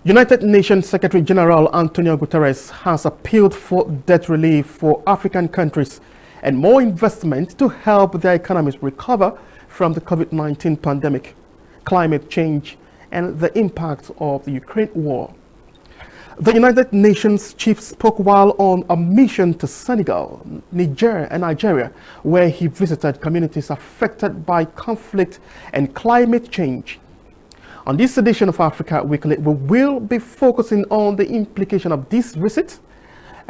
United Nations Secretary General Antonio Guterres has appealed for debt relief for African countries and more investment to help their economies recover from the COVID-19 pandemic, climate change, and the impact of the Ukraine war. The United Nations chief spoke while on a mission to Senegal, Niger, and Nigeria, where he visited communities affected by conflict and climate change. On this edition of Africa Weekly, we will be focusing on the implication of this visit.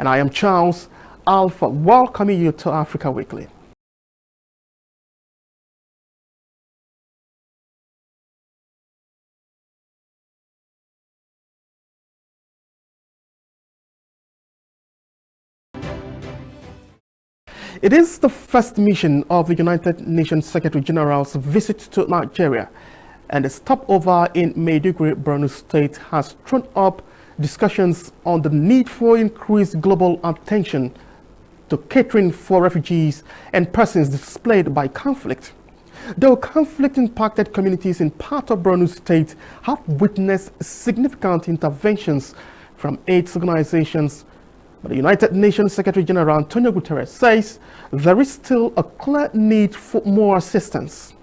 And I am Charles Alpha, welcoming you to Africa Weekly. It is the first mission of the United Nations Secretary General's visit to Nigeria, and the stopover in Maiduguri, Borno State has thrown up discussions on the need for increased global attention to catering for refugees and persons displaced by conflict. Though conflict-impacted communities in part of Borno State have witnessed significant interventions from aid organizations, but the United Nations Secretary General Antonio Guterres says there is still a clear need for more assistance.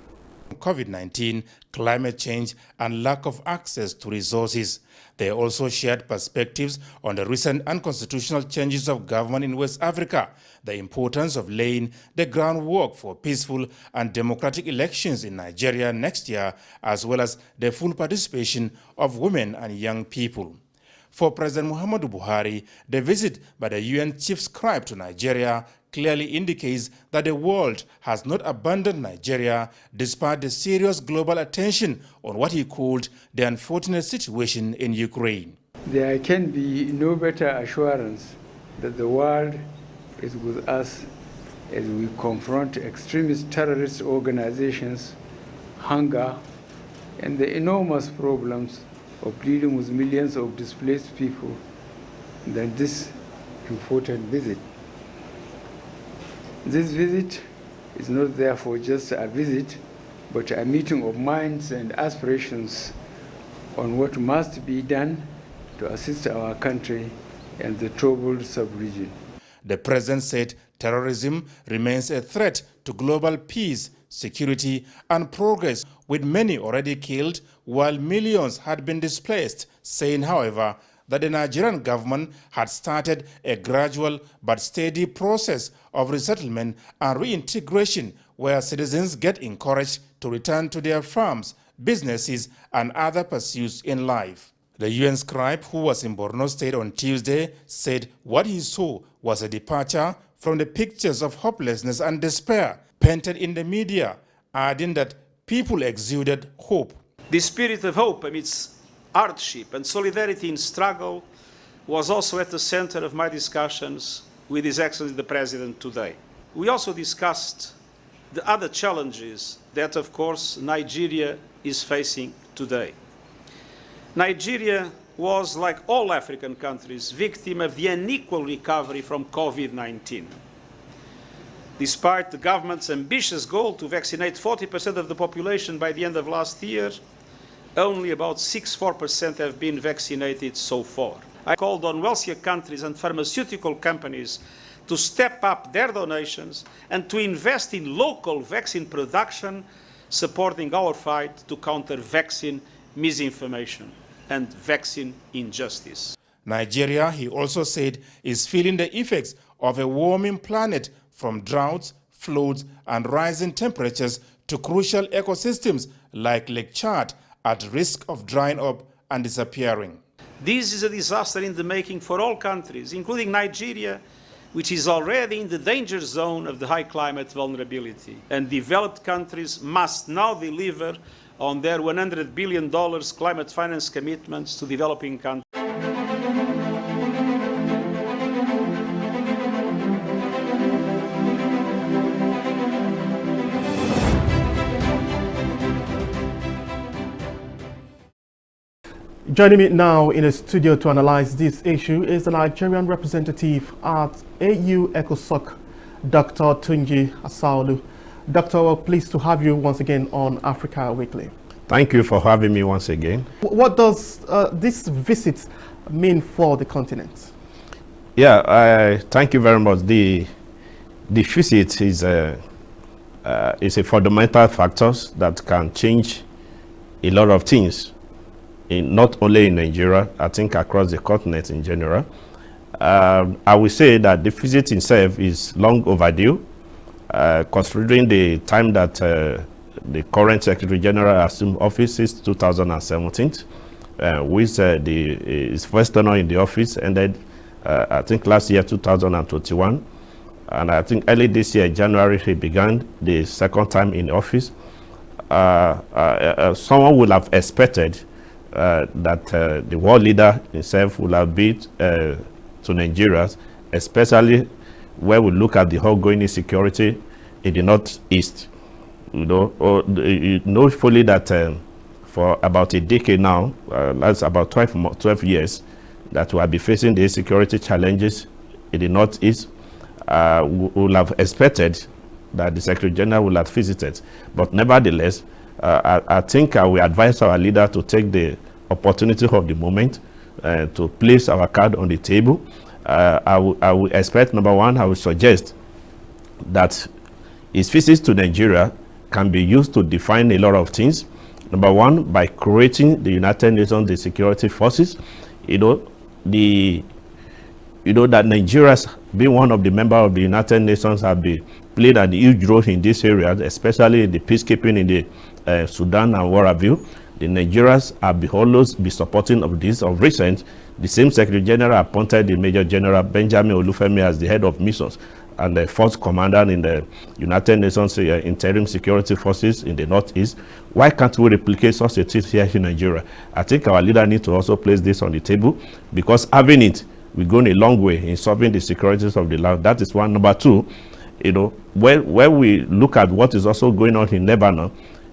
COVID-19, climate change, and lack of access to resources. They also shared perspectives on the recent unconstitutional changes of government in West Africa, the importance of laying the groundwork for peaceful and democratic elections in Nigeria next year, as well as the full participation of women and young people. For President Muhammadu Buhari, the visit by the UN chief scribe to Nigeria clearly indicates that the world has not abandoned Nigeria despite the serious global attention on what he called the unfortunate situation in Ukraine. There can be no better assurance that the world is with us as we confront extremist terrorist organizations, hunger, and the enormous problems of dealing with millions of displaced people than this important visit. This visit is not therefore just a visit, but a meeting of minds and aspirations on what must be done to assist our country and the troubled sub-region. The president said terrorism remains a threat to global peace, security, and progress, with many already killed while millions had been displaced, saying, however, that the Nigerian government had started a gradual but steady process of resettlement and reintegration where citizens get encouraged to return to their farms, businesses, and other pursuits in life. The UN scribe, who was in Borno State on Tuesday, said what he saw was a departure from the pictures of hopelessness and despair painted in the media, adding that people exuded hope. The spirit of hope amidst hardship and solidarity in struggle was also at the center of my discussions with His Excellency the President today. We also discussed the other challenges that, of course, Nigeria is facing today. Nigeria was, like all African countries, victim of the unequal recovery from COVID-19. Despite the government's ambitious goal to vaccinate 40% of the population by the end of last year, only about 64% have been vaccinated so far. I called on wealthier countries and pharmaceutical companies to step up their donations and to invest in local vaccine production, supporting our fight to counter vaccine misinformation and vaccine injustice. Nigeria, he also said, is feeling the effects of a warming planet, from droughts, floods, and rising temperatures to crucial ecosystems like Lake Chad at risk of drying up and disappearing. This is a disaster in the making for all countries, including Nigeria, which is already in the danger zone of the high climate vulnerability. And developed countries must now deliver on their $100 billion climate finance commitments to developing countries. Joining me now in the studio to analyze this issue is the Nigerian representative at AU ECOSOC, Dr. Tunji Asaolu. Doctor, we're pleased to have you once again on Africa Weekly. Thank you for having me once again. What does this visit mean for the continent? Yeah, thank you very much. The visit is a fundamental factor that can change a lot of things, not only in Nigeria, I think across the continent in general. I will say that the visit itself is long overdue, considering the time that the current Secretary General assumed office is 2017, which his first tenure in the office ended, I think last year, 2021. And I think early this year, January, he began the second time in office. Someone would have expected that the world leader himself would have been to Nigeria, especially where we look at the ongoing insecurity in the northeast. You know fully that for about a decade now, that's about 12 years, that we will be facing the insecurity challenges in the northeast. We would have expected that the Secretary General will have visited, but nevertheless, I think I will advise our leader to take the opportunity of the moment to place our card on the table. I will expect, number one, I will suggest that his visits to Nigeria can be used to define a lot of things. Number one, by creating the United Nations, the security forces. That Nigeria's being one of the members of the United Nations have played a huge role in this area, especially in the peacekeeping in the Sudan and what have you. The Nigerians have always been supporting of this. Of recent, the same Secretary General appointed the Major General Benjamin Olufemi as the head of missions and the first commander in the United Nations Interim Security Forces in the Northeast. Why can't we replicate such a thing here in Nigeria? I think our leader needs to also place this on the table, because having it, we're going a long way in solving the securities of the land. That is one. Number two, where we look at what is also going on in Lebanon,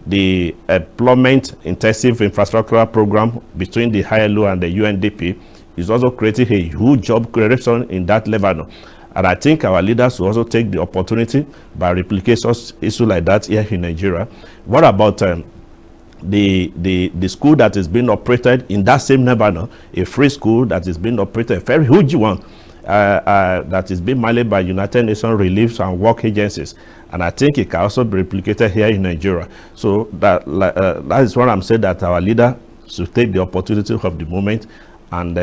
the employment intensive infrastructural program between the ILO and the UNDP is also creating a huge job creation in that Lebanon. And I think our leaders will also take the opportunity by replicating such issues like that here in Nigeria. What about the school that is being operated in that same Lebanon, a free school that is being operated, a very huge one, that is being managed by United Nations relief and work agencies, and I think it can also be replicated here in Nigeria. So that is what I'm saying, that our leader should take the opportunity of the moment and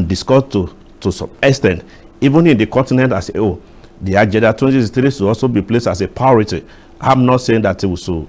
discuss to some extent, even in the continent as a whole. The Agenda 2063 should also be placed as a priority. I'm not saying that we should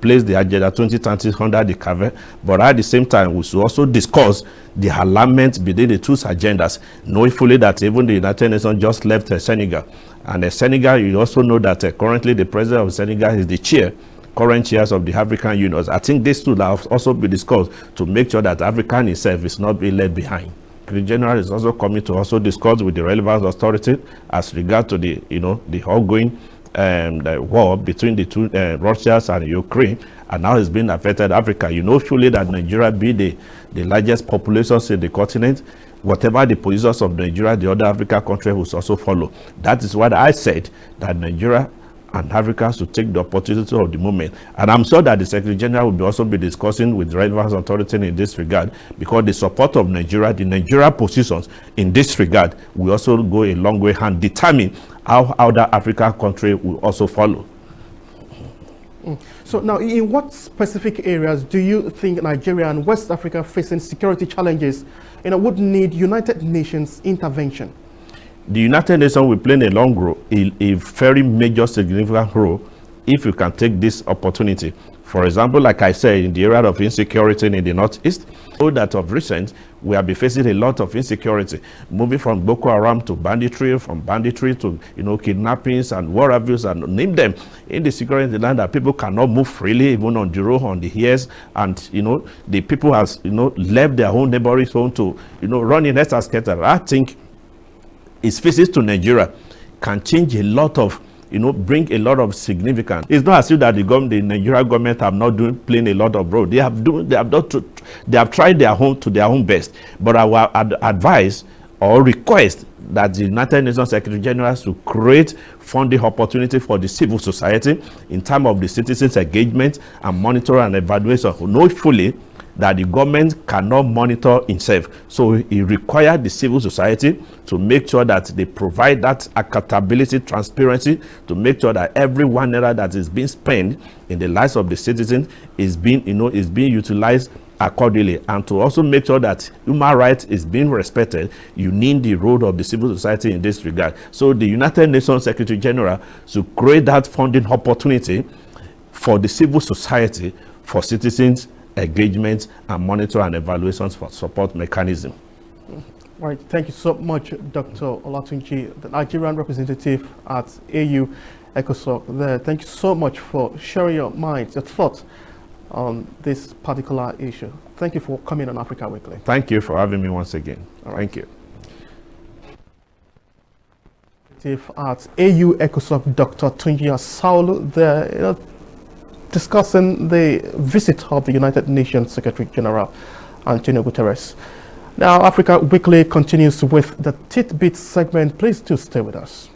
place the Agenda 2030 under the cover, but at the same time, we should also discuss the alignment between the two agendas, knowing fully that even the United Nations just left Senegal. And Senegal, you also know that currently the president of Senegal is the current chairs of the African Union. I think this should also be discussed to make sure that Africa itself is not being left behind. The General is also coming to also discuss with the relevant authority as regard to the ongoing the war between the two, Russia and Ukraine, and now it's been affected Africa. You know fully that Nigeria be the largest populations in the continent. Whatever the positions of Nigeria, the other African countries will also follow. That is what I said, that Nigeria and Africa should take the opportunity of the moment. And I'm sure that the Secretary General will also be discussing with relevant authority in this regard, because the support of Nigeria, the Nigeria positions in this regard, will also go a long way and determine how other African countries will also follow. So now, in what specific areas do you think Nigeria and West Africa facing security challenges would need United Nations intervention? The United Nations will play a long role, a very major significant role, if you can take this opportunity. For example, like I said, in the area of insecurity in the Northeast, so that of recent, we have been facing a lot of insecurity, moving from Boko Haram to banditry, from banditry to kidnappings and war abuse, and name them, in the security in the land, that people cannot move freely, even on the road, on the hills, and the people has left their own neighboring zone to run in escalator. I think his visits to Nigeria can change a lot of, bring a lot of significance. It's not as if that the Nigerian government have not playing a lot of role. They have tried their own to their own best. But I will advise or request that the United Nations Secretary General to create funding opportunity for the civil society in terms of the citizens' engagement and monitor and evaluation, who know fully that the government cannot monitor itself. So he required the civil society to make sure that they provide that accountability, transparency, to make sure that every one naira that is being spent in the lives of the citizens is being, is being utilized accordingly, and to also make sure that human rights is being respected. You need the role of the civil society in this regard. So the United Nations Secretary General to create that funding opportunity for the civil society for citizens engagement and monitor and evaluations for support mechanism. Right, thank you so much, Dr. Olatunji, the Nigerian representative at AU ECOSOC there. Thank you so much for sharing your mind, your thoughts on this particular issue. Thank you for coming on Africa Weekly. Thank you for having me once again. Thank you. At AU ECOSOC, Dr. Tunji Saulu there, discussing the visit of the United Nations Secretary General Antonio Guterres. Now, Africa Weekly continues with the Tidbit segment. Please do stay with us.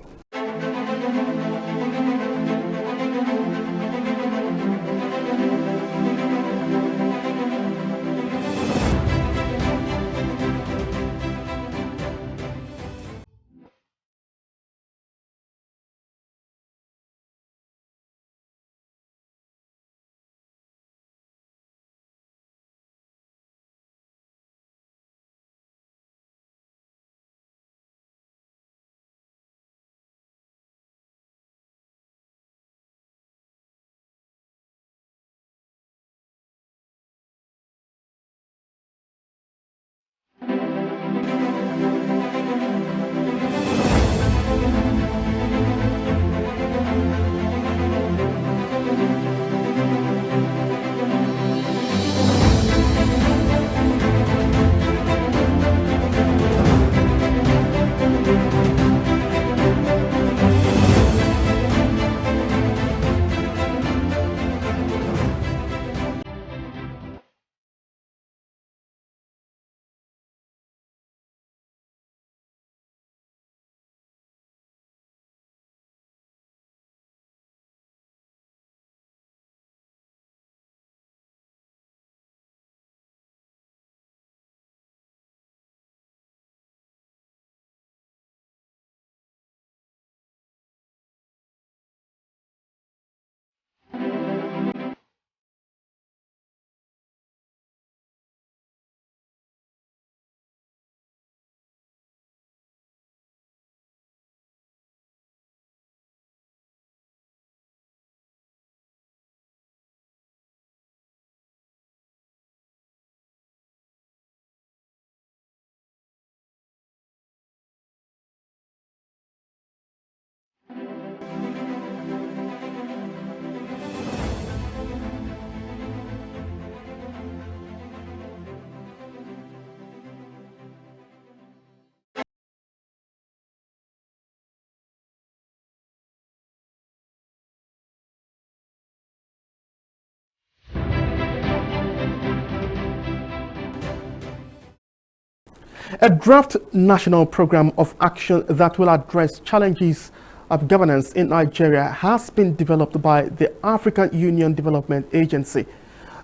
A draft national program of action that will address challenges of governance in Nigeria has been developed by the African Union Development Agency.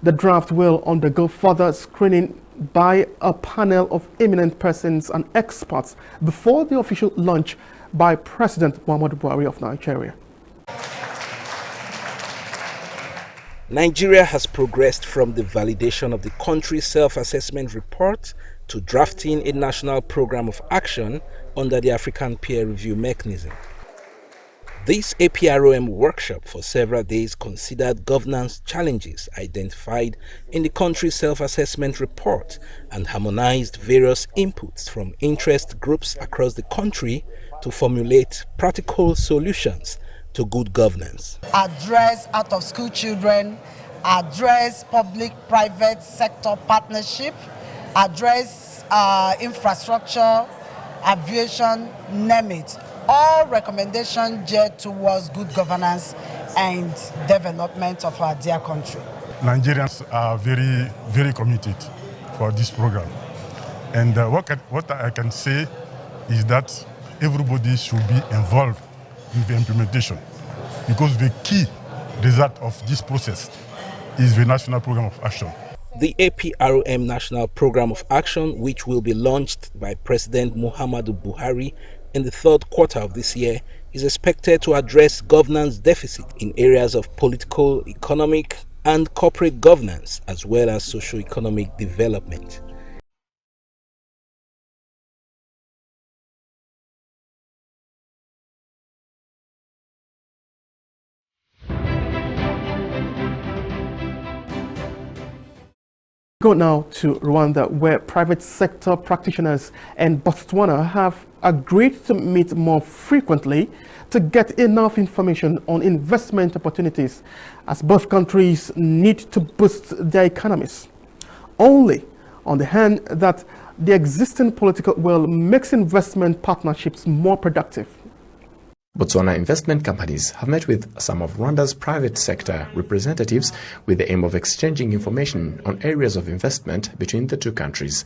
The draft will undergo further screening by a panel of eminent persons and experts before the official launch by President Muhammadu Buhari of Nigeria. Nigeria has progressed from the validation of the country's self-assessment report to drafting a national program of action under the African Peer Review Mechanism. This APROM workshop for several days considered governance challenges identified in the country's self-assessment report and harmonized various inputs from interest groups across the country to formulate practical solutions to good governance. Address out-of-school children, address public-private sector partnership, address infrastructure, aviation, name it. All recommendations geared towards good governance and development of our dear country. Nigerians are very, very committed for this program. And what I can say is that everybody should be involved in the implementation, because the key result of this process is the National Program of Action. The APROM National Program of Action, which will be launched by President Muhammadu Buhari in the third quarter of this year, is expected to address governance deficit in areas of political, economic, and corporate governance, as well as socio-economic development. Go now to Rwanda, where private sector practitioners and Botswana have agreed to meet more frequently to get enough information on investment opportunities, as both countries need to boost their economies. Only on the hand that the existing political will makes investment partnerships more productive. Botswana investment companies have met with some of Rwanda's private sector representatives with the aim of exchanging information on areas of investment between the two countries.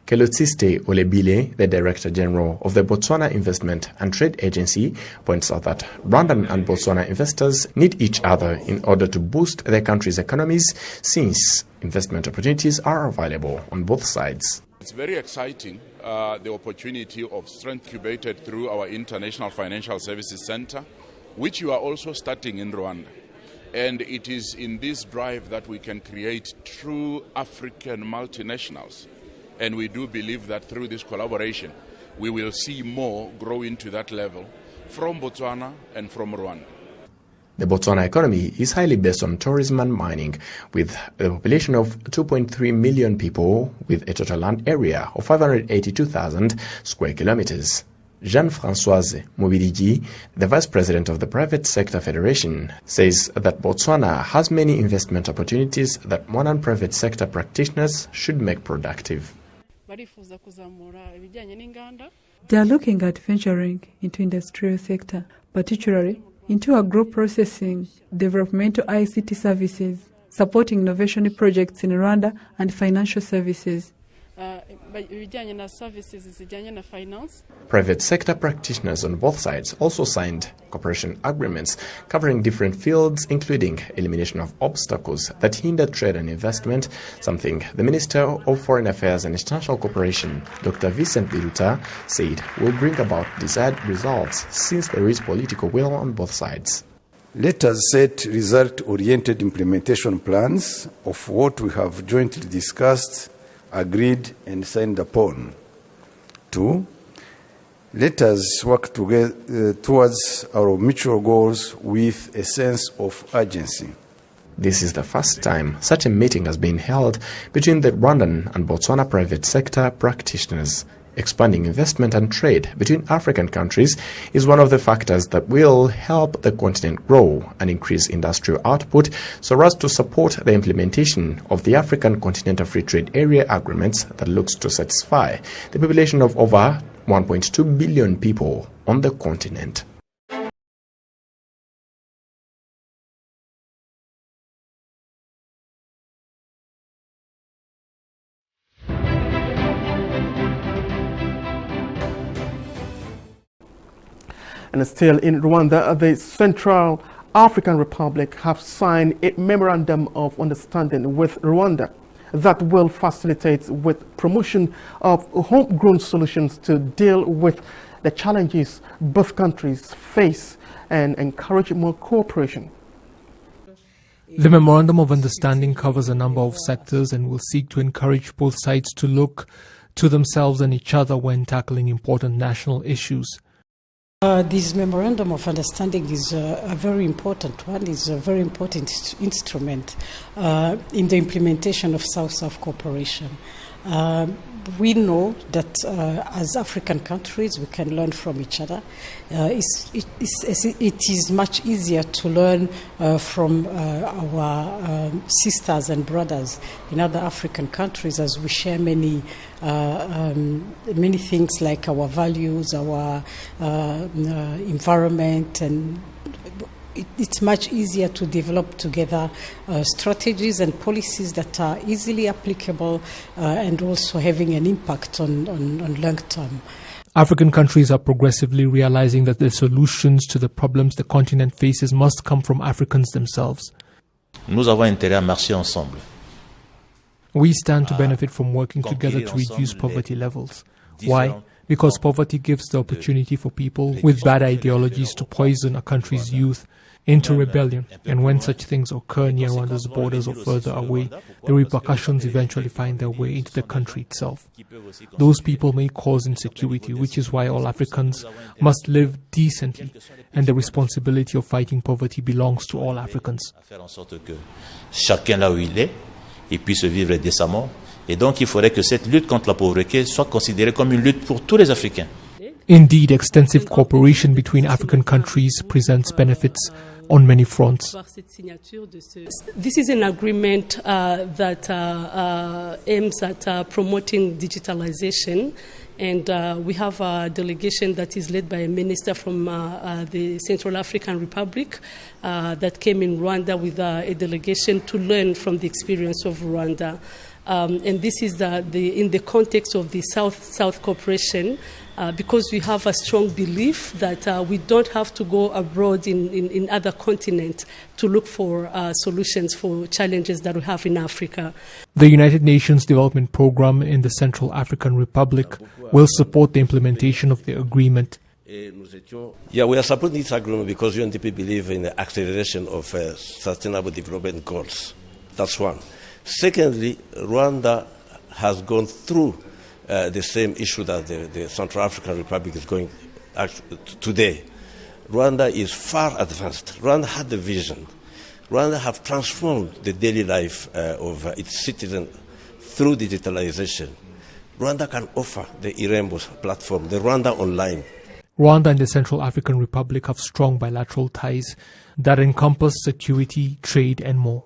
Kelotsiste Olebile, the Director General of the Botswana Investment and Trade Agency, points out that Rwandan and Botswana investors need each other in order to boost their countries' economies, since investment opportunities are available on both sides. It's very exciting, the opportunity of strength incubated through our International Financial Services Center, which you are also starting in Rwanda. And it is in this drive that we can create true African multinationals. And we do believe that through this collaboration, we will see more grow into that level from Botswana and from Rwanda. The Botswana economy is highly based on tourism and mining, with a population of 2.3 million people with a total land area of 582,000 square kilometers. Jean-Françoise Mubirigi, the Vice President of the Private Sector Federation, says that Botswana has many investment opportunities that modern private sector practitioners should make productive. They are looking at venturing into industrial sector, particularly into agro-processing, developmental ICT services, supporting innovation projects in Rwanda, and financial services. Private sector practitioners on both sides also signed cooperation agreements covering different fields, including elimination of obstacles that hinder trade and investment, something the Minister of Foreign Affairs and International Cooperation, Dr. Vincent Biruta, said will bring about desired results since there is political will on both sides. Let us set result-oriented implementation plans of what we have jointly discussed, agreed and signed upon. 2, let us work together towards our mutual goals with a sense of urgency. This is the first time such a meeting has been held between the Rwandan and Botswana private sector practitioners. Expanding investment and trade between African countries is one of the factors that will help the continent grow and increase industrial output so as to support the implementation of the African Continental Free Trade Area agreements that looks to satisfy the population of over 1.2 billion people on the continent. And still in Rwanda, the Central African Republic have signed a memorandum of understanding with Rwanda that will facilitate with promotion of homegrown solutions to deal with the challenges both countries face and encourage more cooperation. The Memorandum of Understanding covers a number of sectors and will seek to encourage both sides to look to themselves and each other when tackling important national issues. This Memorandum of Understanding is a very important one. It's a very important instrument in the implementation of South-South cooperation. We know that as African countries, we can learn from each other. It is much easier to learn from our sisters and brothers in other African countries, as we share many things like our values, our environment, and it's much easier to develop together strategies and policies that are easily applicable and also having an impact on long term. African countries are progressively realizing that the solutions to the problems the continent faces must come from Africans themselves. Nous avons intérêt à marcher ensemble. We stand to benefit from working together to reduce poverty levels. Why? Because poverty gives the opportunity for people with bad ideologies to poison a country's youth into rebellion, and when such things occur near Rwanda's borders or further away, the repercussions eventually find their way into the country itself. Those people may cause insecurity, which is why all Africans must live decently, and the responsibility of fighting poverty belongs to all Africans. Chacun là où il est, il puisse vivre décemment, et donc il faudrait que cette lutte contre la pauvreté soit considérée comme une lutte pour tous les Africains. Indeed, extensive cooperation between African countries presents benefits on many fronts. This is an agreement that aims at promoting digitalization, and we have a delegation that is led by a minister from the Central African Republic that came in Rwanda with a delegation to learn from the experience of Rwanda. And this is in the context of the South-South cooperation, because we have a strong belief that we don't have to go abroad in other continents to look for solutions for challenges that we have in Africa. The United Nations Development Programme in the Central African Republic will support the implementation of the agreement. Yeah, we are supporting this agreement because UNDP believe in the acceleration of sustainable development goals. That's one. Secondly, Rwanda has gone through the same issue that the Central African Republic is going today. Rwanda is far advanced. Rwanda had the vision. Rwanda have transformed the daily life of its citizens through digitalization. Rwanda can offer the Irembo platform, the Rwanda Online. Rwanda and the Central African Republic have strong bilateral ties that encompass security, trade, and more.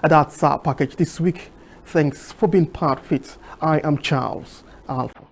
That's our package this week. Thanks for being part of it. I am Charles Alpha.